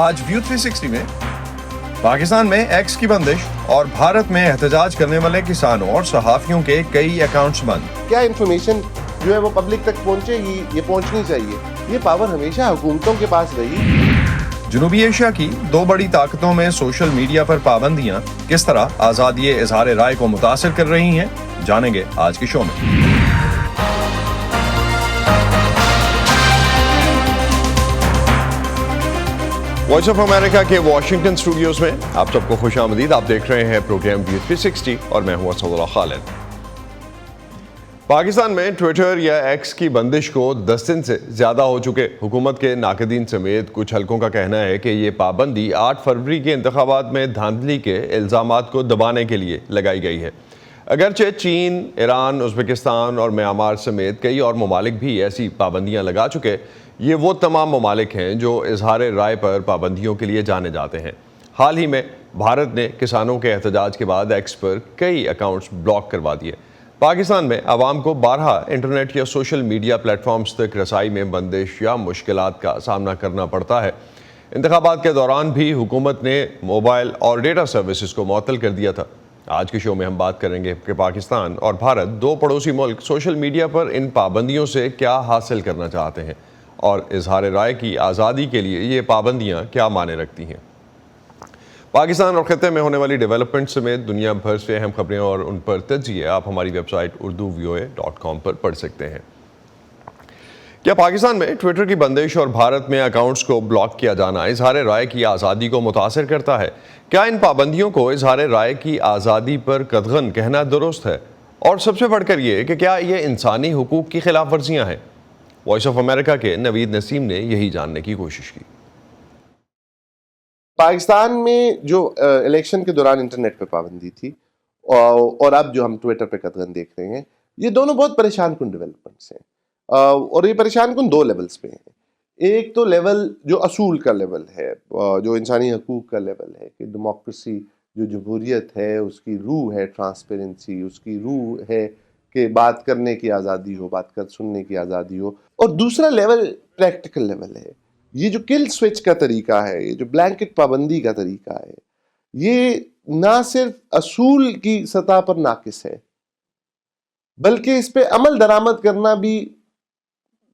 आज व्यू 360 में पाकिस्तान में एक्स की बंदिश और भारत में एहतजाज करने वाले किसानों और सहाफियों के कई अकाउंट्स बंद। क्या इन्फॉर्मेशन जो है वो पब्लिक तक पहुंचेगी, ये पहुंचनी चाहिए, ये पावर हमेशा हुकूमतों के पास रही। जनूबी एशिया की दो बड़ी ताकतों में सोशल मीडिया पर पाबंदियां किस तरह आज़ादी इज़हार राय को मुतासिर कर रही हैं, जानेंगे आज के शो में। वॉइस ऑफ अमेरिका के वॉशिंगटन स्टूडियोज में आप सबको खुशामदीद। आप देख रहे हैं प्रोग्राम व्यू 360 और मैं हूं असदुल्लाह खालिद। पाकिस्तान में ट्विटर या एक्स की बंदिश को 10 दिन से ज़्यादा हो चुके हुकूमत के नाकदीन समेत कुछ हलकों का कहना है कि ये पाबंदी 8 फरवरी के इंतखाबात में धांधली के इल्ज़ामात को दबाने के लिए लगाई गई है। अगरचे चीन, ईरान, उज़्बेकिस्तान और म्यांमार समेत कई और ममालिक भी ऐसी पाबंदियाँ लगा चुके। ये वो तमाम ममालिक हैं जो इज़हार राय पर पाबंदियों के लिए जाने जाते हैं। हाल ही में भारत ने किसानों के एहतजाज के बाद एक्स पर कई अकाउंट्स ब्लॉक करवा दिए। पाकिस्तान में आवाम को 12 इंटरनेट या सोशल मीडिया प्लेटफॉर्म्स तक रसाई में बंदिश या मुश्किलात का सामना करना पड़ता है। इंतखाबात के दौरान भी हुकूमत ने मोबाइल और डेटा सर्विसेज को मुअत्तल कर दिया था। आज के शो में हम बात करेंगे कि पाकिस्तान और भारत, दो पड़ोसी मुल्क, सोशल मीडिया पर इन पाबंदियों से क्या हासिल करना चाहते हैं और इज़हार राय की आज़ादी के लिए ये पाबंदियाँ क्या माने रखती हैं। पाकिस्तान और खत्े में होने वाली डेवलपमेंट समेत दुनिया भर से अहम खबरें और उन पर तज्जिए आप हमारी वेबसाइट urduvoa.com पर पढ़ सकते हैं। क्या पाकिस्तान में ट्विटर की बंदिश और भारत में अकाउंट्स को ब्लॉक किया जाना इज़हार राय की आज़ादी को मुतासिर करता है? क्या इन पाबंदियों को इज़हार राय की आज़ादी पर कदगन कहना दुरुस्त है? और सबसे बढ़कर ये कि क्या ये इंसानी हुकूक की खिलाफ वर्जियाँ हैं? वॉइस ऑफ अमेरिका के नवीद नसीम ने यही जानने की कोशिश की। पाकिस्तान में जो इलेक्शन के दौरान इंटरनेट पे पाबंदी थी और अब जो हम ट्विटर पे कदगन देख रहे हैं, ये दोनों बहुत परेशान कुन डेवलपमेंट्स हैं। और ये परेशान कुन 2 लेवल्स पे हैं। एक तो लेवल जो असूल का लेवल है, जो इंसानी हकूक का लेवल है कि डेमोक्रेसी, जो जमहूरियत है, उसकी रूह है ट्रांसपेरेंसी, उसकी रूह है कि बात करने की आज़ादी हो, बात कर सुनने की आज़ादी हो। और दूसरा लेवल प्रैक्टिकल लेवल है। ये जो किल स्विच का तरीका है, ये जो ब्लैंकेट पाबंदी का तरीका है, ये ना सिर्फ असूल की सतह पर नाकिस है, बल्कि इस पे अमल दरामद करना भी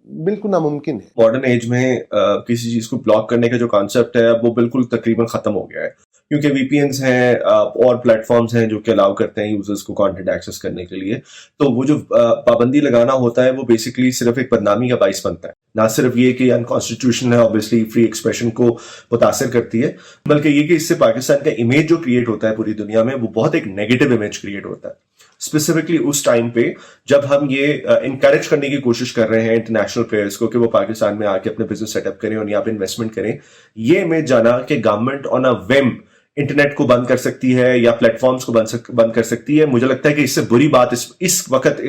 बिल्कुल नामुमकिन है। मॉडर्न एज में किसी चीज को ब्लॉक करने का जो कॉन्सेप्ट है वो बिल्कुल तकरीबन खत्म हो गया है, क्योंकि वीपीएन्स हैं और प्लेटफॉर्म्स हैं जो कि अलाउ करते हैं यूजर्स को कंटेंट एक्सेस करने के लिए। तो वो जो पाबंदी लगाना होता है वो बेसिकली सिर्फ एक बदनामी का बाइस बनता है। ना सिर्फ ये कि अनकॉन्स्टिट्यूशनल है, ऑब्वियसली फ्री एक्सप्रेशन को मुतासिर करती है, बल्कि ये कि इससे पाकिस्तान का इमेज जो क्रिएट होता है पूरी दुनिया में वो बहुत एक नेगेटिव इमेज क्रिएट होता है। स्पेसिफिकली उस टाइम पे जब हम ये इनकरेज करने की कोशिश कर रहे हैं इंटरनेशनल प्लेयर्स को कि वो पाकिस्तान में आके अपने बिजनेस सेटअप करें और यहाँ पे इन्वेस्टमेंट करें, ये इमेज जाना कि government on a whim internet को बंद कर सकती है या प्लेटफॉर्म्स को बंद कर सकती है, मुझे लगता है कि इससे बुरी बात इस वक्त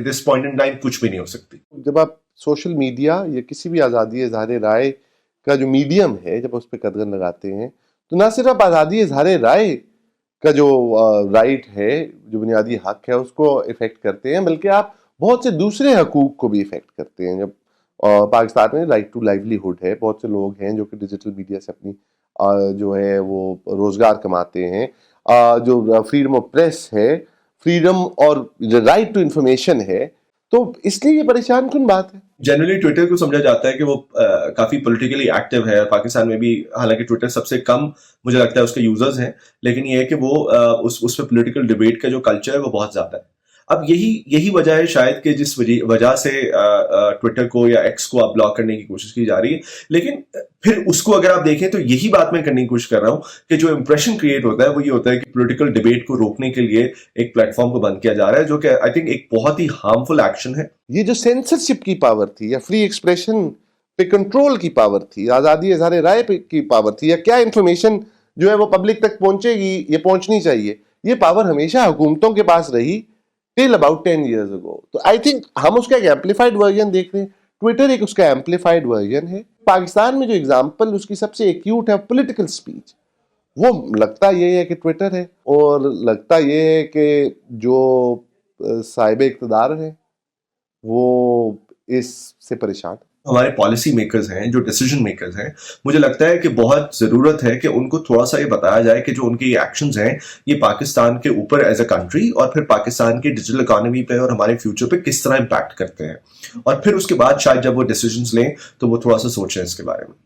दिस पॉइंट इन टाइम कुछ भी नहीं हो सकती। जब आप सोशल मीडिया या किसी भी आज़ादी इज़हार राय का जो मीडियम है, जब उस पर कदगन लगाते हैं, तो ना सिर्फ आप आज़ादी इज़हार राय का जो राइट है, जो बुनियादी हक है, उसको इफेक्ट करते हैं, बल्कि आप बहुत से दूसरे हकूक को भी इफेक्ट करते हैं। जब पाकिस्तान में राइट टू लाइवलीहुड है, बहुत से लोग हैं जो कि डिजिटल मीडिया से अपनी जो है वो रोजगार कमाते हैं। जो फ्रीडम ऑफ प्रेस है, फ्रीडम और राइट टू इंफॉर्मेशन है, तो इसलिए ये परेशान कुन बात है। जनरली ट्विटर को समझा जाता है कि वो काफी पॉलिटिकली एक्टिव है पाकिस्तान में भी, हालांकि ट्विटर सबसे कम मुझे लगता है उसके यूजर्स हैं, लेकिन ये है कि वो उस पे पॉलिटिकल डिबेट का जो कल्चर है वो बहुत ज्यादा है। अब यही वजह है शायद कि जिस वजह से ट्विटर को या एक्स को आप ब्लॉक करने की कोशिश की जा रही है। लेकिन फिर उसको अगर आप देखें तो यही बात मैं करने की कोशिश कर रहा हूं कि जो इंप्रेशन क्रिएट होता है वो ये होता है कि पॉलिटिकल डिबेट को रोकने के लिए एक प्लेटफॉर्म को बंद किया जा रहा है, जो कि आई थिंक एक बहुत ही हार्मफुल एक्शन है। ये जो सेंसरशिप की पावर थी या फ्री एक्सप्रेशन पे कंट्रोल की पावर थी, आज़ादी इज़हार राय की पावर थी, या क्या इन्फॉर्मेशन जो है वो पब्लिक तक पहुंचेगी, ये पहुंचनी चाहिए, ये पावर हमेशा हुकूमतों के पास रही till about 10 years ago। तो आई थिंक हम उसका एक एम्पलीफाइड वर्जन देख रहे हैं। ट्विटर एक उसका एम्पलीफाइड वर्जन है। पाकिस्तान में जो एग्जांपल उसकी सबसे एक्यूट है पॉलिटिकल स्पीच, वो लगता ये है कि ट्विटर है, और लगता ये है कि जो साहिब इक़्तिदार है वो इससे परेशान है। ہمارے پالیسی میکرز ہیں، جو ڈیسیجن میکرز ہیں، مجھے لگتا ہے کہ بہت ضرورت ہے کہ ان کو تھوڑا سا یہ بتایا جائے کہ جو ان کے یہ ایکشنز ہیں یہ پاکستان کے اوپر ایز اے کنٹری اور پھر پاکستان کی ڈیجیٹل اکانومی پہ اور ہمارے فیوچر پہ کس طرح امپیکٹ کرتے ہیں، اور پھر اس کے بعد شاید جب وہ ڈیسیجنز لیں تو وہ تھوڑا سا سوچیں اس کے بارے میں۔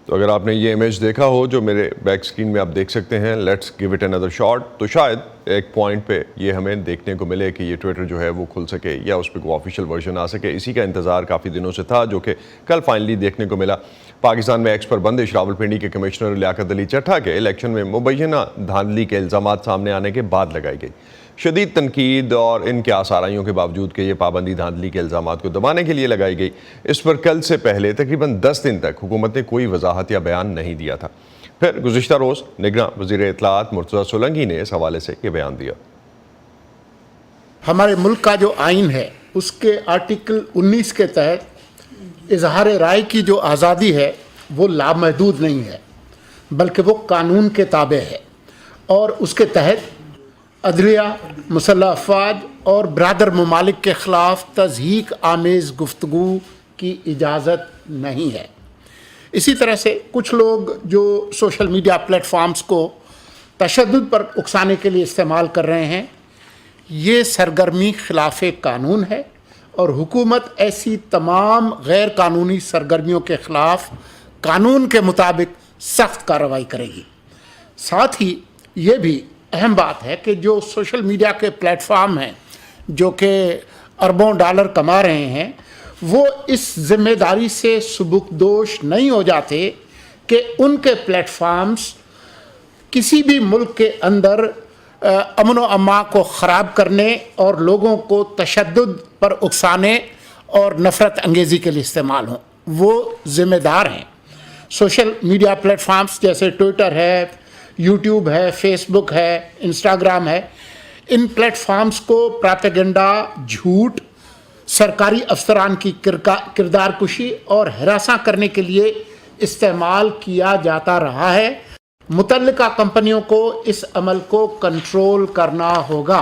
تو اگر آپ نے یہ امیج دیکھا ہو جو میرے بیک سکرین میں آپ دیکھ سکتے ہیں، let's give it another shot, تو شاید ایک پوائنٹ پہ یہ ہمیں دیکھنے کو ملے کہ یہ ٹویٹر جو ہے وہ کھل سکے یا اس پہ کوئی آفیشیل ورژن آ سکے۔ اسی کا انتظار کافی دنوں سے تھا جو کہ کل فائنلی دیکھنے کو ملا۔ پاکستان میں ایکس پر بندش راولپنڈی کے کمشنر لیاقت علی چٹھا کے الیکشن میں مبینہ دھاندلی کے الزامات سامنے آنے کے بعد لگائی گئی۔ شدید تنقید اور ان کے آسارائیوں کے باوجود کہ یہ پابندی دھاندلی کے الزامات کو دبانے کے لیے لگائی گئی، اس پر کل سے پہلے تقریباً 10 دن تک حکومت نے کوئی وضاحت یا بیان نہیں دیا تھا۔ پھر گزشتہ روز نگراں وزیر اطلاعات مرتضیٰ سولنگی نے اس حوالے سے یہ بیان دیا۔ ہمارے ملک کا جو آئین ہے اس کے آرٹیکل 19 کے تحت اظہار رائے کی جو آزادی ہے وہ لامحدود نہیں ہے، بلکہ وہ قانون کے تابع ہے، اور اس کے تحت عدلیہ، مسلح افواج اور برادر ممالک کے خلاف تضحیک آمیز گفتگو کی اجازت نہیں ہے۔ اسی طرح سے کچھ لوگ جو سوشل میڈیا پلیٹ فارمز کو تشدد پر اکسانے کے لیے استعمال کر رہے ہیں، یہ سرگرمی خلاف قانون ہے، اور حکومت ایسی تمام غیر قانونی سرگرمیوں کے خلاف قانون کے مطابق سخت کارروائی کرے گی۔ ساتھ ہی یہ بھی اہم بات ہے کہ جو سوشل میڈیا کے پلیٹ فارم ہیں جو کہ اربوں ڈالر کما رہے ہیں، وہ اس ذمہ داری سے سبکدوش نہیں ہو جاتے کہ ان کے پلیٹ فارمز کسی بھی ملک کے اندر امن و امان کو خراب کرنے اور لوگوں کو تشدد پر اکسانے اور نفرت انگیزی کے لیے استعمال ہوں۔ وہ ذمہ دار ہیں۔ سوشل میڈیا پلیٹ فارمز جیسے ٹویٹر ہے، یوٹیوب ہے، فیس بک ہے، انسٹاگرام ہے، ان پلیٹ فارمز کو پراپیگنڈا، جھوٹ، سرکاری افسران کی کردار کشی اور ہراساں کرنے کے لیے استعمال کیا جاتا رہا ہے۔ متعلقہ کمپنیوں کو اس عمل کو کنٹرول کرنا ہوگا۔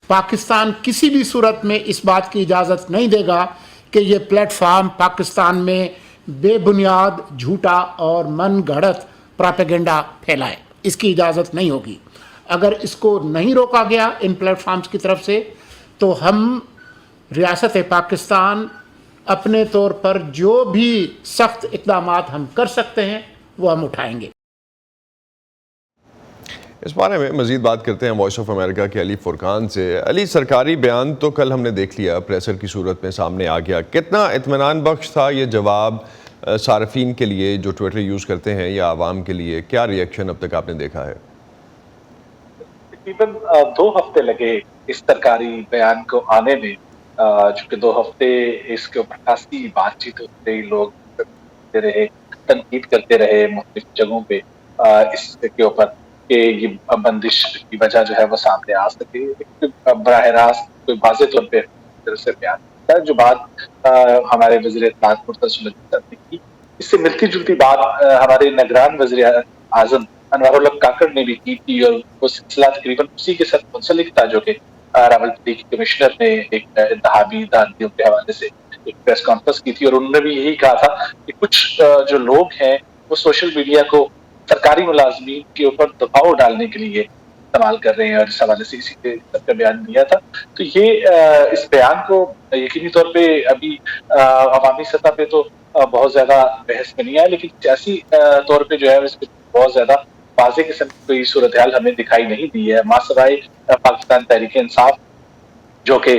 پاکستان کسی بھی صورت میں اس بات کی اجازت نہیں دے گا کہ یہ پلیٹ فارم پاکستان میں بے بنیاد، جھوٹا اور من گھڑت پراپیگنڈا پھیلائے۔ اس کی اجازت نہیں ہوگی۔ اگر اس کو نہیں روکا گیا ان پلیٹ فارمز کی طرف سے تو ہم ریاست پاکستان اپنے طور پر جو بھی سخت اقدامات ہم کر سکتے ہیں وہ ہم اٹھائیں گے۔ اس بارے میں مزید بات کرتے ہیں وائس آف امریکہ کے علی فرقان سے۔ علی، سرکاری بیان تو کل ہم نے دیکھ لیا، پریسر کی صورت میں سامنے آ گیا، کتنا اطمینان بخش تھا یہ جواب صارفین کے لیے جو ٹویٹر یوز کرتے ہیں یا عوام کے لیے؟ کیا ریئیکشن اب تک آپ نے دیکھا ہے؟ تقریباً 2 ہفتے لگے اس سرکاری بیان کو آنے میں، چونکہ 2 ہفتے اس کے اوپر خاصی بات چیت ہوتی رہی، لوگ کرتے رہے، تنقید کرتے رہے مختلف جگہوں پہ اس کے اوپر کہ یہ بندش کی وجہ جو ہے وہ سامنے آ سکے۔ براہ راست کوئی واضح طور پہ طرف سے بیان کرتا ہے، جو بات ہمارے وزیر اطلاعات مرتضیٰ سولنگی صاحب نے کی، اس سے ملتی جلتی بات ہمارے نگران وزیر اعظم انوار الحق کاکڑ نے بھی کی تھی، اور وہ سلسلہ تقریباً اسی کے ساتھ منسلک تھا جو کہ راولپنڈی کے کمشنر نے ایک انتخابی دھاندلیوں کے حوالے سے ایک پریس کانفرنس کی تھی، اور انہوں نے بھی یہی کہا تھا کہ کچھ جو لوگ ہیں وہ سوشل میڈیا کو سرکاری ملازمین کے اوپر دباؤ ڈالنے کے لیے استعمال کر رہے ہیں، اور اس حوالے سے اسی کے کا بیان دیا تھا۔ تو یہ اس بیان کو یقینی طور پہ ابھی عوامی سطح پہ تو بہت زیادہ بحث میں نہیں آیا، لیکن سیاسی طور پہ جو ہے اس پہ بہت زیادہ واضح قسم کی کوئی صورتحال ہمیں دکھائی نہیں دی ہے، ماں سوائے پاکستان تحریک انصاف جو کہ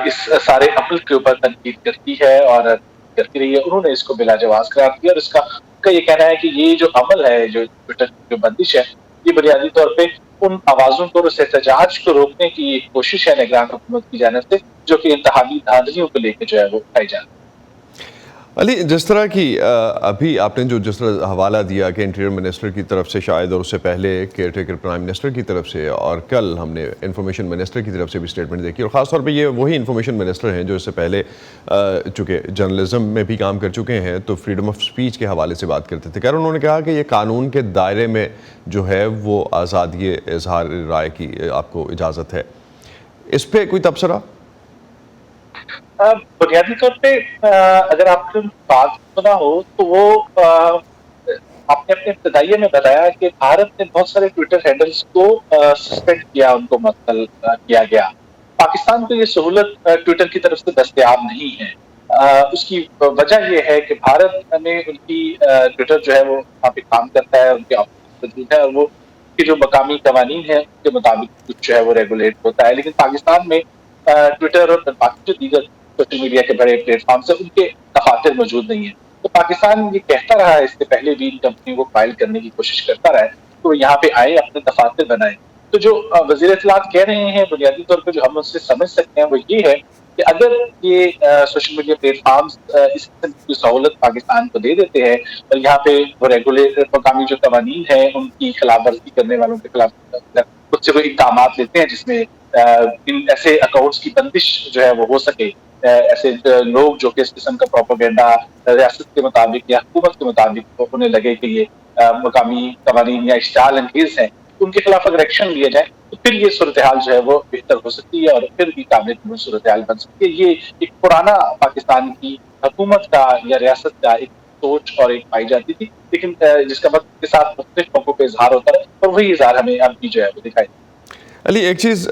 اس سارے عمل کے اوپر تنقید کرتی ہے اور کرتی رہی ہے۔ انہوں نے اس کو بلا جواز قرار دیا، اور اس کا یہ کہنا ہے کہ یہ جو عمل ہے، جو ٹویٹر کی جو بندش ہے، یہ بنیادی طور پہ ان آوازوں کو اور اس احتجاج کو روکنے کی ایک کوشش ہے نگران حکومت کی جانب سے، جو کہ انتخابی دھاندلیوں کو لے کے جو ہے وہ اٹھائی جا رہی ہے۔ علی، جس طرح کی ابھی آپ نے جس طرح حوالہ دیا کہ انٹیریئر منسٹر کی طرف سے شاید، اور اس سے پہلے کیئر ٹیکر پرائم منسٹر کی طرف سے، اور کل ہم نے انفارمیشن منسٹر کی طرف سے بھی اسٹیٹمنٹ دیکھی، اور خاص طور پہ یہ وہی انفارمیشن منسٹر ہیں جو اس سے پہلے چونکہ جرنلزم میں بھی کام کر چکے ہیں تو فریڈم آف سپیچ کے حوالے سے بات کرتے تھے۔ خیر، انہوں نے کہا کہ یہ قانون کے دائرے میں جو ہے وہ آزادی اظہار رائے کی آپ کو اجازت ہے، اس پہ کوئی تبصرہ؟ बुनियादी तौर पे अगर आपने बात सुना हो तो वो आपने अपने इब्तदाइये में बताया कि भारत ने बहुत सारे ट्विटर हैंडल्स को सस्पेंड किया, उनको मुअत्तल किया गया। पाकिस्तान को ये सहूलत ट्विटर की तरफ से दस्तयाब नहीं है। उसकी वजह ये है कि भारत में उनकी ट्विटर जो है वो वहाँ पे काम करता है, उनके ऑफिस मौजूद है और वो की जो मकामी कवानीन है उसके मुताबिक कुछ जो है वो रेगुलेट होता है। लेकिन पाकिस्तान में ट्विटर और बाकी जो दीगर सोशल मीडिया के बड़े प्लेटफॉर्म्स है उनके दफातर मौजूद नहीं है। तो पाकिस्तान ये कहता रहा है, इससे पहले भी इन कंपनी को फाइल करने की कोशिश करता रहा है, तो यहाँ पे आए, अपने दफातर बनाए। तो जो वजीर इत्तलात कह रहे हैं बुनियादी तौर पर जो हम उससे समझ सकते हैं वो ये है कि अगर ये सोशल मीडिया प्लेटफॉर्म्स इस किस्म की सहूलत पाकिस्तान को दे देते हैं और यहाँ पे वो रेगुलेटर मकामी जो कवानीन है उनकी खिलाफ वर्जी करने वालों के खिलाफ कुछ से कोई इक़दाम लेते हैं जिसमें इन ऐसे अकाउंट्स की बंदिश जो है वो हो सके, ऐसे लोग जो कि इस किस्म का प्रोपेगेंडा रियासत के मुताबिक या हुकूमत के मुताबिक उन्हें लगे कि ये मकामी कवानीन या इश्तिहाल अंगेज हैं, उनके खिलाफ अगर एक्शन लिया जाए तो फिर ये सूरत हाल जो है वो बेहतर हो सकती है और फिर भी काबिल सूरत हाल बन सकती है। ये एक पुराना पाकिस्तान की हुकूमत का या रियासत का एक सोच और एक पाई जाती थी, लेकिन जिसका वक्त के साथ मुख्तलिफ मौकों पर इजहार होता है और वही इजहार हमें अब भी जो है वो दिखाई। अली, एक चीज़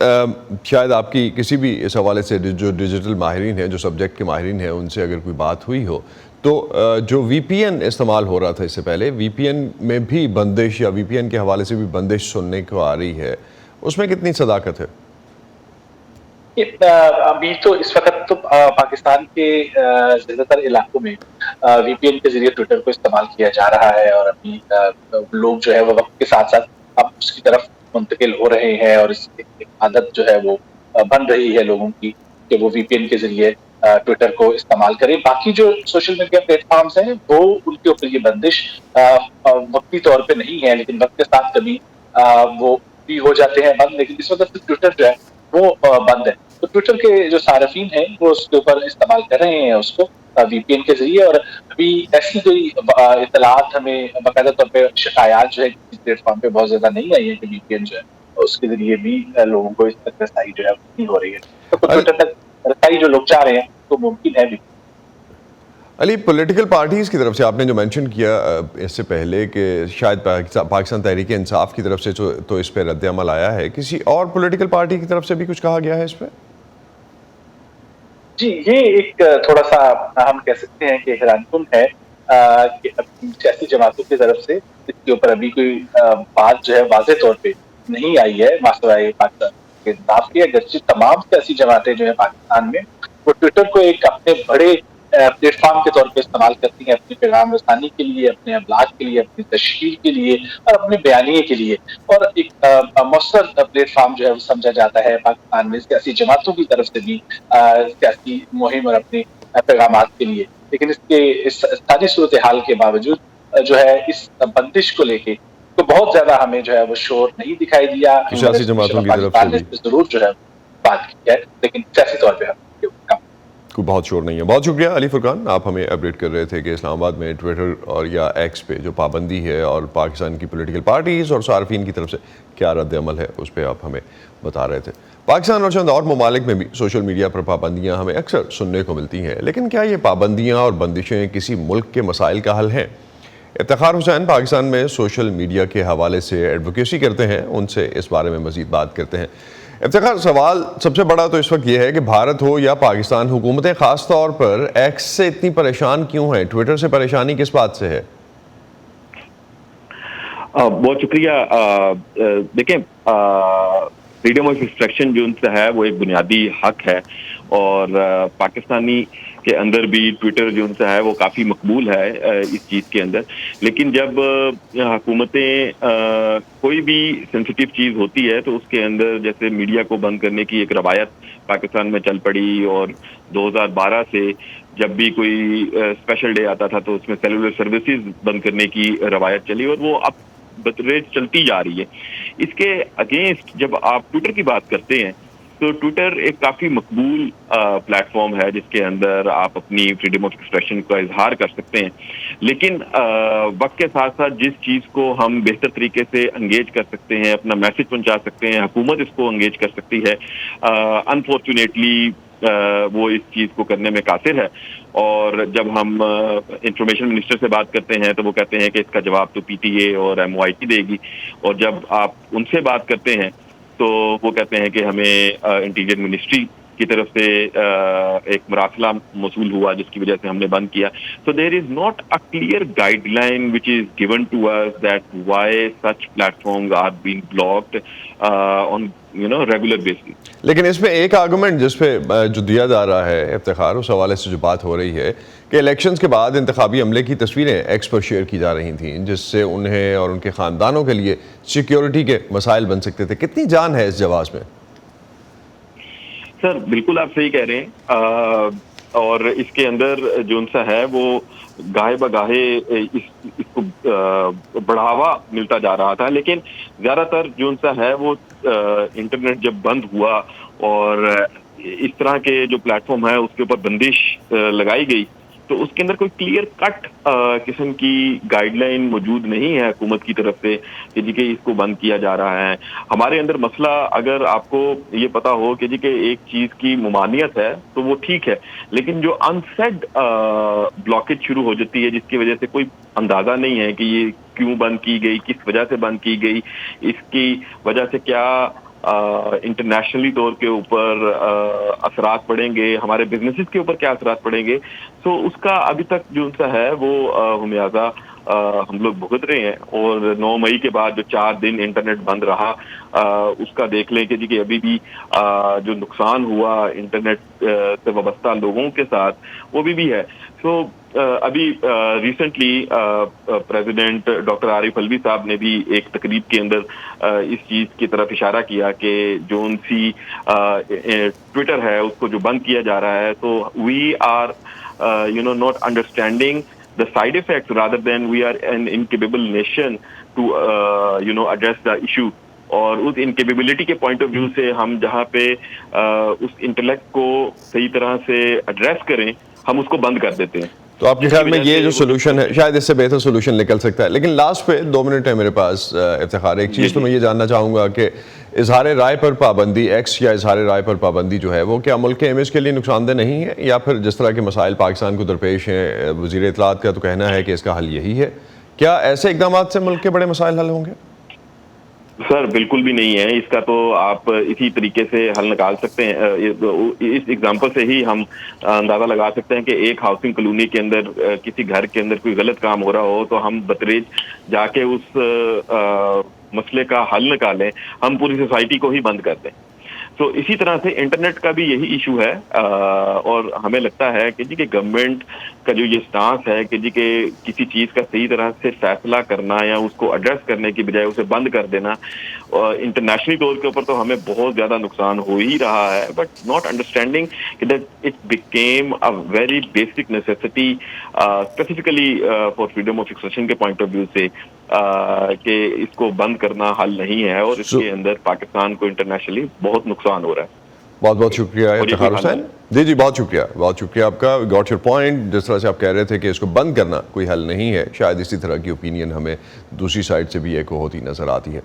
शायद आपकी किसी भी इस हवाले से जो डिजिटल माहिरीन हैं, जो सब्जेक्ट के माहिरीन हैं, उनसे अगर कोई बात हुई हो तो जो VPN इस्तेमाल हो रहा था इससे पहले, VPN में भी बंदिश या VPN के हवाले से भी बंदिश सुनने को आ रही है, उसमें कितनी सदाकत है? अभी तो इस वक्त तो पाकिस्तान के ज़्यादातर इलाकों में VPN के जरिए ट्विटर को इस्तेमाल किया जा रहा है और अभी लोग जो है वो वक्त के साथ साथ अब उसकी तरफ मुंतकिल हो रहे हैं और इस एक आदत जो है वो बन रही है लोगों की कि वो VPN के जरिए ट्विटर को इस्तेमाल करें। बाकी जो सोशल मीडिया प्लेटफॉर्म्स हैं वो उनके ऊपर ये बंदिश वक्ती तौर पे नहीं है, लेकिन वक्त के साथ कभी वो भी हो जाते हैं बंद, लेकिन इस वक्त ट्विटर जो है वो बंद है। तो ट्विटर के जो सार्फिन हैं वो उसके ऊपर इस्तेमाल कर रहे हैं उसको VPN के जरिए, और अभी ऐसी कोई इत्तलात हमें बाकायदा तौर पे शिकायत जो है किसी प्लेटफॉर्म पे बहुत ज्यादा नहीं आई है कि VPN जो है उसके जरिए भी लोगों को इस तक रसाई जो है नहीं हो रही है। तो ट्विटर तक रसाई जो लोग चाह रहे हैं तो मुमकिन है भी। अली, पॉलिटिकल पार्टीज़ की तरफ से आपने जो मेंशन किया इससे पहले कि शायद पाकिस्तान तहरीक इंसाफ की तरफ से तो इस पर रद्द अमल आया है, किसी और पॉलिटिकल पार्टी की तरफ से भी कुछ कहा गया है इस पर? जी, ये एक थोड़ा सा हम कह सकते हैं कि हैरानकुन है कि सियासी जमातों की तरफ से इसके ऊपर अभी कोई बात जो है वाज़ेह तौर पे नहीं आई है माशरे पाकिस्तान के इंसाफ की। अगरचे तमाम सियासी जमातें जो है पाकिस्तान में वो ट्विटर को एक अपने बड़े प्लेटफॉर्म के तौर पे इस्तेमाल करती हैं अपनी पैगाम रसानी के लिए, अपने अबलाग के लिए, अपनी तशहीर के लिए और अपने बयानिए के लिए, और एक मौसर प्लेटफॉर्म जो है वो समझा जाता है पाकिस्तान में सियासी जमातों की तरफ से भी सियासी मुहिम और अपने पैगाम के लिए। लेकिन इस सारी सूरत हाल के बावजूद जो है इस बंदिश को लेके तो बहुत ज्यादा हमें जो है वो शोर नहीं दिखाई दिया। सियासी जमातों की तरफ से भी जरूर जो है बात की है, लेकिन सियासी तौर पर कोई बहुत शोर नहीं है। बहुत शुक्रिया अली फुरकान, आप हमें अपडेट कर रहे थे कि इस्लामाबाद में ट्विटर और या एक्स पे जो पाबंदी है और पाकिस्तान की पॉलिटिकल पार्टीज़ और सार्फिन की तरफ से क्या रद्द अमल है उस पर आप हमें बता रहे थे। पाकिस्तान और चंद और ममालिक में भी सोशल मीडिया पर पाबंदियाँ हमें अक्सर सुनने को मिलती हैं, लेकिन क्या ये पाबंदियाँ और बंदिशें किसी मुल्क के मसाइल का हल हैं? इफ्तिखार हुसैन पाकिस्तान में सोशल मीडिया के हवाले से एडवोकेसी करते हैं, उनसे इस बारे में मज़ीद बात करते हैं। इफ्तिखार, सवाल सबसे बड़ा तो इस वक्त ये है कि भारत हो या पाकिस्तान, हुकूमतें ख़ास तौर पर एक्स से इतनी परेशान क्यों हैं? ट्विटर से परेशानी किस बात से है? बहुत शुक्रिया। देखें, फ्रीडम ऑफ एक्सप्रेशन जो है वो एक बुनियादी हक है और पाकिस्तानी के अंदर भी ट्विटर जो है वो काफ़ी मकबूल है इस चीज़ के अंदर। लेकिन जब हुकूमतें कोई भी सेंसिटिव चीज़ होती है तो उसके अंदर, जैसे मीडिया को बंद करने की एक रवायत पाकिस्तान में चल पड़ी और 2012 से जब भी कोई स्पेशल डे आता था तो उसमें सेलुलर सर्विसेज बंद करने की रवायत चली और वो अब रेट चलती जा रही है। इसके अगेंस्ट जब आप ट्विटर की बात करते हैं तो ट्विटर एक काफ़ी मकबूल प्लेटफॉर्म है जिसके अंदर आप अपनी फ्रीडम ऑफ एक्सप्रेशन का इजहार कर सकते हैं। लेकिन वक्त के साथ साथ जिस चीज़ को हम बेहतर तरीके से एंगेज कर सकते हैं, अपना मैसेज पहुंचा सकते हैं, हुकूमत इसको एंगेज कर सकती है, अनफॉर्चुनेटली وہ اس چیز کو کرنے میں قاصر ہے. اور جب ہم انفارمیشن منسٹر سے بات کرتے ہیں تو وہ کہتے ہیں کہ اس کا جواب تو پی ٹی اے اور MOIT دے گی, اور جب آپ ان سے بات کرتے ہیں تو وہ کہتے ہیں کہ ہمیں انٹیریئر منسٹری کی طرف سے ایک مراسلہ موصول ہوا جس کی وجہ سے ہم نے بند کیا. So there is not a clear guideline which is given to us that why such platforms are being blocked on regular basis. لیکن اس میں ایک آرگومنٹ جس پہ جو دیا جا رہا ہے افتخار, اس حوالے سے جو بات ہو رہی ہے کہ الیکشنز کے بعد انتخابی عملے کی تصویریں ایکس پر شیئر کی جا رہی تھیں جس سے انہیں اور ان کے خاندانوں کے لیے سیکیورٹی کے مسائل بن سکتے تھے. کتنی جان ہے اس جواز میں؟ سر بالکل آپ صحیح کہہ رہے ہیں, اور اس کے اندر جو سا ہے وہ گاہے بگاہے اس کو بڑھاوا ملتا جا رہا تھا, لیکن زیادہ تر جو سا ہے وہ انٹرنیٹ جب بند ہوا اور اس طرح کے جو پلیٹ فارم ہے اس کے اوپر بندش لگائی گئی تو اس کے اندر کوئی کلیئر کٹ قسم کی گائیڈ لائن موجود نہیں ہے حکومت کی طرف سے کہ جی کہ اس کو بند کیا جا رہا ہے. ہمارے اندر مسئلہ اگر آپ کو یہ پتا ہو کہ جی کہ ایک چیز کی ممانعت ہے تو وہ ٹھیک ہے, لیکن جو انسیڈ بلاکیج شروع ہو جاتی ہے جس کی وجہ سے کوئی اندازہ نہیں ہے کہ یہ کیوں بند کی گئی, کس وجہ سے بند کی گئی, اس کی وجہ سے کیا انٹرنیشنلی طور کے اوپر اثرات پڑیں گے, ہمارے بزنسز کے اوپر کیا اثرات پڑیں گے, تو اس کا ابھی تک جو سا ہے وہ خمیازہ ہم لوگ بھگت رہے ہیں. اور 9 مئی کے بعد جو 4 دن انٹرنیٹ بند رہا اس کا دیکھ لیں کہ جی کہ ابھی بھی جو نقصان ہوا انٹرنیٹ سے وابستہ لوگوں کے ساتھ وہ بھی ہے. سو ابھی ریسنٹلی پریزیڈنٹ ڈاکٹر عارف الوی صاحب نے بھی ایک تقریب کے اندر اس چیز کی طرف اشارہ کیا کہ جو ان سی ٹویٹر ہے اس کو جو بند کیا جا رہا ہے تو we are not understanding the side effects rather than we are an incapable nation to address the issue. اور اس انکیپیبلٹی کے پوائنٹ آف ویو سے ہم جہاں پہ اس انٹلیکٹ کو صحیح طرح سے ایڈریس کریں ہم اس کو بند کر دیتے ہیں. تو آپ کے خیال میں یہ جو سولوشن ہے شاید اس سے بہتر سولوشن نکل سکتا ہے. لیکن لاسٹ پہ 2 منٹ ہے میرے پاس افتخار, ایک چیز تو میں یہ جاننا چاہوں گا کہ اظہار رائے پر پابندی ایکس یا اظہار رائے پر پابندی جو ہے وہ کیا ملک کے امیج کے لیے نقصان دہ نہیں ہے, یا پھر جس طرح کے مسائل پاکستان کو درپیش ہیں وزیر اطلاعات کا تو کہنا ہے کہ اس کا حل یہی ہے, کیا ایسے اقدامات سے ملک کے بڑے مسائل حل ہوں گے؟ سر بالکل بھی نہیں ہے, اس کا تو آپ اسی طریقے سے حل نکال سکتے ہیں. اس ایگزامپل سے ہی ہم اندازہ لگا سکتے ہیں کہ ایک ہاؤسنگ کالونی کے اندر کسی گھر کے اندر کوئی غلط کام ہو رہا ہو تو ہم بتریج جا کے اس مسئلے کا حل نکالیں, ہم پوری سوسائٹی کو ہی بند کر دیں. تو اسی طرح سے انٹرنیٹ کا بھی یہی ایشو ہے, اور ہمیں لگتا ہے کہ جی کہ گورنمنٹ کا جو یہ سٹانس ہے کہ جی کہ کسی چیز کا صحیح طرح سے فیصلہ کرنا یا اس کو ایڈریس کرنے کی بجائے اسے بند کر دینا, انٹرنیشنلی طور کے اوپر تو ہمیں بہت زیادہ نقصان ہو ہی رہا ہے, but not understanding that it became a very basic necessity specifically for freedom of expression کے پوائنٹ آف ویو سے کہ اس کو بند کرنا حل نہیں ہے, اور اس کے اندر پاکستان کو انٹرنیشنلی بہت نقصان ہو رہا ہے. بہت بہت شکریہ افتخار حسین. جی بہت شکریہ آپ کا. Got your point. جس طرح سے آپ کہہ رہے تھے کہ اس کو بند کرنا کوئی حل نہیں ہے, شاید اسی طرح کی اوپینین ہمیں دوسری سائڈ سے بھی ایک ہوتی نظر آتی ہے.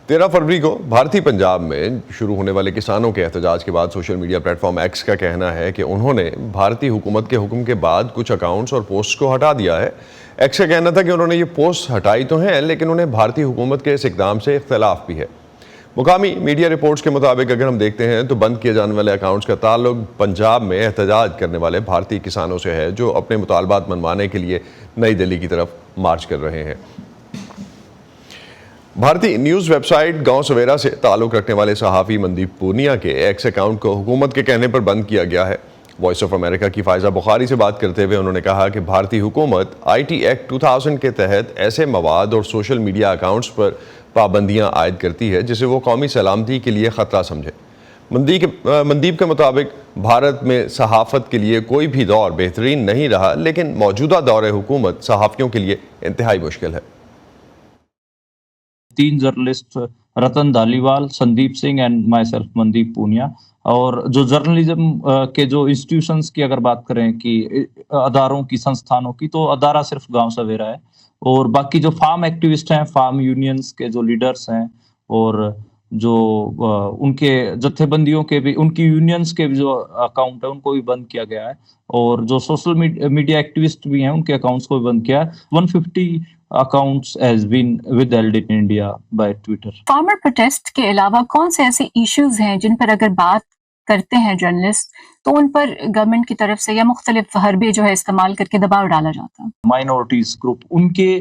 13 فروری کو بھارتی پنجاب میں شروع ہونے والے کسانوں کے احتجاج کے بعد social media plate form x کا کہنا ہے کہ انہوں نے بھارتی حکومت کے حکم کے بعد کچھ اکاؤنٹس اور پوسٹ کو ہٹا دیا ہے. ایکس کا کہنا تھا کہ انہوں نے یہ پوسٹ ہٹائی تو ہیں لیکن انہیں بھارتی حکومت کے اس اقدام سے اختلاف بھی ہے. مقامی میڈیا رپورٹس کے مطابق اگر ہم دیکھتے ہیں تو بند کیے جانے والے اکاؤنٹس کا تعلق پنجاب میں احتجاج کرنے والے بھارتی کسانوں سے ہے جو اپنے مطالبات منوانے کے لیے نئی دہلی کی طرف مارچ کر رہے ہیں. بھارتی نیوز ویب سائٹ گاؤں سویرا سے تعلق رکھنے والے صحافی مندیپ پونیا کے ایکس اکاؤنٹ کو حکومت کے کہنے پر بند کیا گیا ہے. وائس آف امریکہ کی فائزہ بخاری سے بات کرتے ہوئے انہوں نے کہا کہ بھارتی حکومت IT ایکٹ 2000 کے تحت ایسے مواد اور سوشل میڈیا اکاؤنٹس پر پابندیاں عائد کرتی ہے جسے وہ قومی سلامتی کے لیے خطرہ سمجھے. مندیپ کے مطابق بھارت میں صحافت کے لیے کوئی بھی دور بہترین نہیں رہا, لیکن موجودہ دور حکومت صحافیوں کے لیے انتہائی مشکل ہے. 3 journalist Ratan Dhaliwal, Sandeep Singh and myself Mandeep Punia, اور جو جرنلزم کے جو انسٹیٹیوشنز کی اگر بات کریں کہ اداروں کی سنستھانوں کی, تو ادارہ صرف گاؤں سویرا ہے, اور باقی جو فارم ایکٹیوسٹ ہیں, فارم یونینز کے جو لیڈرز ہیں اور जो उनके जत्थेबंदियों के भी, उनकी यूनियंस के भी जो अकाउंट है उनको भी बंद किया गया है, और जो सोशल मीडिया एक्टिविस्ट भी हैं उनके अकाउंट्स को भी बंद किया है। 150 accounts has been withheld in India by Twitter. Farmer protest के अलावा कौन से ऐसे इश्यूज हैं जिन पर अगर बात करते हैं जर्नलिस्ट तो उन पर गवर्नमेंट की तरफ से या मुख्तलिफ हरबे जो है इस्तेमाल करके दबाव डाला जाता है? माइनॉरिटीज ग्रुप, उनके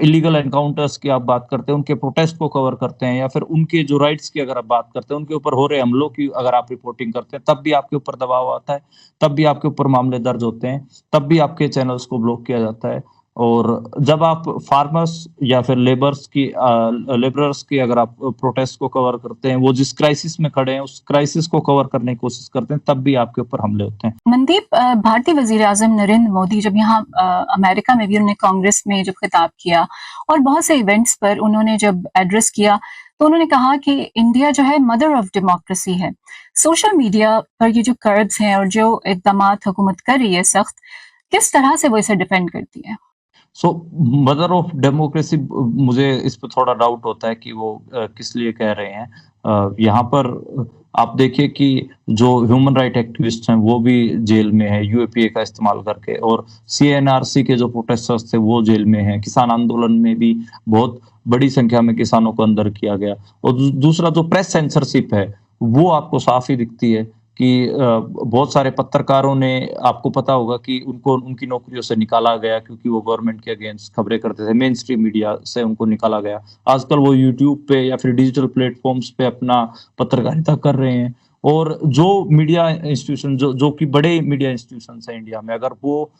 इलीगल एनकाउंटर्स की आप बात करते हैं, उनके प्रोटेस्ट को कवर करते हैं, या फिर उनके जो राइट्स की अगर आप बात करते हैं, उनके ऊपर हो रहे हमलों की अगर आप रिपोर्टिंग करते हैं, तब भी आपके ऊपर दबाव आता है, तब भी आपके ऊपर मामले दर्ज होते हैं, तब भी आपके चैनल्स को ब्लॉक किया जाता है। और जब आप फार्मर्स या फिर लेबरर्स की अगर आप प्रोटेस्ट को कवर करते हैं, वो जिस क्राइसिस में खड़े हैं उस क्राइसिस को कवर करने की कोशिश करते हैं, तब भी आपके ऊपर हमले होते हैं। मनदीप, भारतीय वजीर आजम नरेंद्र मोदी जब यहाँ अमेरिका में भी उन्होंने कांग्रेस में जब खिताब किया और बहुत से इवेंट्स पर उन्होंने जब एड्रेस किया तो उन्होंने कहा कि इंडिया जो है मदर ऑफ डेमोक्रेसी है। सोशल मीडिया पर ये जो कर्ब्स हैं और जो इक़दामात हुकूमत कर रही है सख्त, किस तरह से वो इसे डिफेंड करती है? मदर ऑफ डेमोक्रेसी, मुझे इस पर थोड़ा डाउट होता है कि वो किस लिए कह रहे हैं। यहाँ पर आप देखिए कि जो ह्यूमन राइट एक्टिविस्ट हैं वो भी जेल में है यूएपीए का इस्तेमाल करके, और सीएनआरसी के जो प्रोटेस्टर्स थे वो जेल में हैं। किसान आंदोलन में भी बहुत बड़ी संख्या में किसानों को अंदर किया गया। और दूसरा जो प्रेस सेंसरशिप है वो आपको साफ ही दिखती है कि बहुत सारे पत्रकारों ने, आपको पता होगा कि उनको उनकी नौकरियों से निकाला गया क्योंकि वो गवर्नमेंट के अगेंस्ट खबरें करते थे। मेन स्ट्रीम मीडिया से उनको निकाला गया। आजकल वो यूट्यूब पे या फिर डिजिटल प्लेटफॉर्म्स पे अपना पत्रकारिता कर रहे हैं। और जो मीडिया इंस्टीट्यूशन जो कि बड़े मीडिया इंस्टीट्यूशन है इंडिया में, अगर वो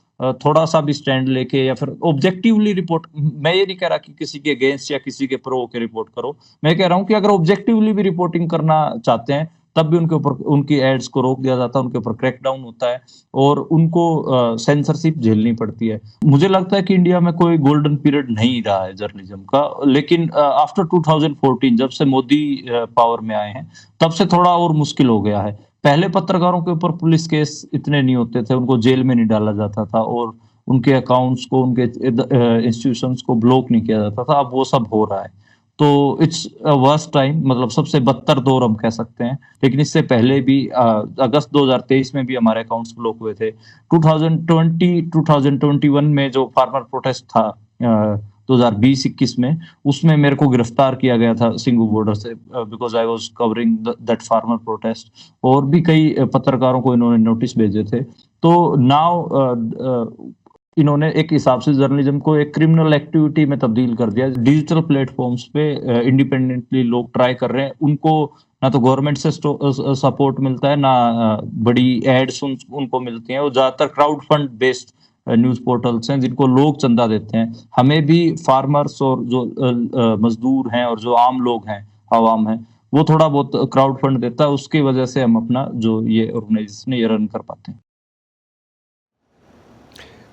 थोड़ा सा भी स्टैंड लेके या फिर ऑब्जेक्टिवली रिपोर्ट, मैं ये नहीं कह रहा कि किसी के अगेंस्ट या किसी के प्रो के रिपोर्ट करो, मैं कह रहा हूँ कि अगर ऑब्जेक्टिवली भी रिपोर्टिंग करना चाहते हैं तब भी उनके ऊपर, उनकी एड्स को रोक दिया जाता है, उनके ऊपर क्रैकडाउन होता है और उनको सेंसरशिप झेलनी पड़ती है। मुझे लगता है कि इंडिया में कोई गोल्डन पीरियड नहीं रहा है जर्नलिज्म का, लेकिन आफ्टर 2014 जब से मोदी पावर में आए हैं तब से थोड़ा और मुश्किल हो गया है। पहले पत्रकारों के ऊपर पुलिस केस इतने नहीं होते थे, उनको जेल में नहीं डाला जाता था और उनके अकाउंट्स को, उनके इंस्टीट्यूशंस को ब्लॉक नहीं किया जाता था। अब वो सब हो रहा है, तो इट्स वर्स्ट टाइम, मतलब सबसे बदतर दौर हम कह सकते हैं। लेकिन इससे पहले भी अगस्त 2023 में भी हमारे अकाउंट्स ब्लॉक हुए थे। 2021 में जो फार्मर प्रोटेस्ट था 2020-21 में, उसमें मेरे को गिरफ्तार किया गया था सिंघू बॉर्डर से, because I was covering that farmer protest. और भी कई पत्रकारों को इन्होंने नोटिस भेजे थे। तो नाउ इन्होंने एक हिसाब से जर्नलिज्म को एक क्रिमिनल एक्टिविटी में तब्दील कर दिया। डिजिटल प्लेटफॉर्म्स पे इंडिपेंडेंटली लोग ट्राई कर रहे हैं, उनको ना तो गवर्नमेंट से सपोर्ट मिलता है, ना बड़ी एड्स उनको मिलती हैं। और ज्यादातर crowd fund based news portals हैं जिनको लोग चंदा देते हैं। हमें भी फार्मर्स और जो मजदूर हैं और जो आम लोग हैं, आवाम हैं, वो थोड़ा बहुत क्राउड फंड देता है, उसकी वजह से हम अपना जो ये ऑर्गेनाइजेशन ये रन कर पाते हैं।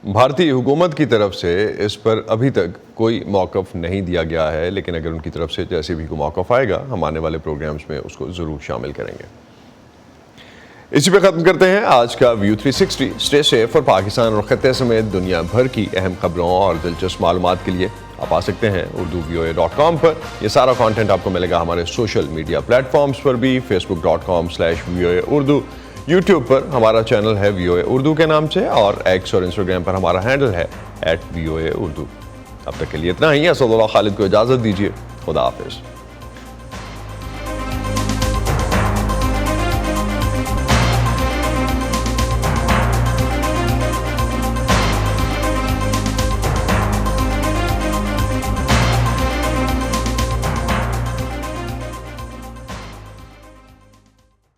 भारतीय हुकूमत की तरफ से इस पर अभी तक कोई मौक़िफ़ नहीं दिया गया है, लेकिन अगर उनकी तरफ से जैसे भी कोई मौक़िफ़ आएगा हम आने वाले प्रोग्राम्स में उसको ज़रूर शामिल करेंगे। इसी पे ख़त्म करते हैं आज का व्यू 360। स्टे सेफ और पाकिस्तान और ख़त्ते समेत दुनिया भर की अहम खबरों और दिलचस्प मालूमात के लिए आप आ सकते हैं urduvoa.com पर। यह सारा कंटेंट आपको मिलेगा हमारे सोशल मीडिया प्लेटफॉर्म्स पर भी, facebook.com/voaurdu, यूट्यूब पर हमारा चैनल है VOA उर्दू के नाम से, और एक्स और इंस्टाग्राम पर हमारा हैंडल है @VOA Urdu। अब तक के लिए इतना ही। असदुल्लाह खालिद को इजाज़त दीजिए। खुदा हाफिज़।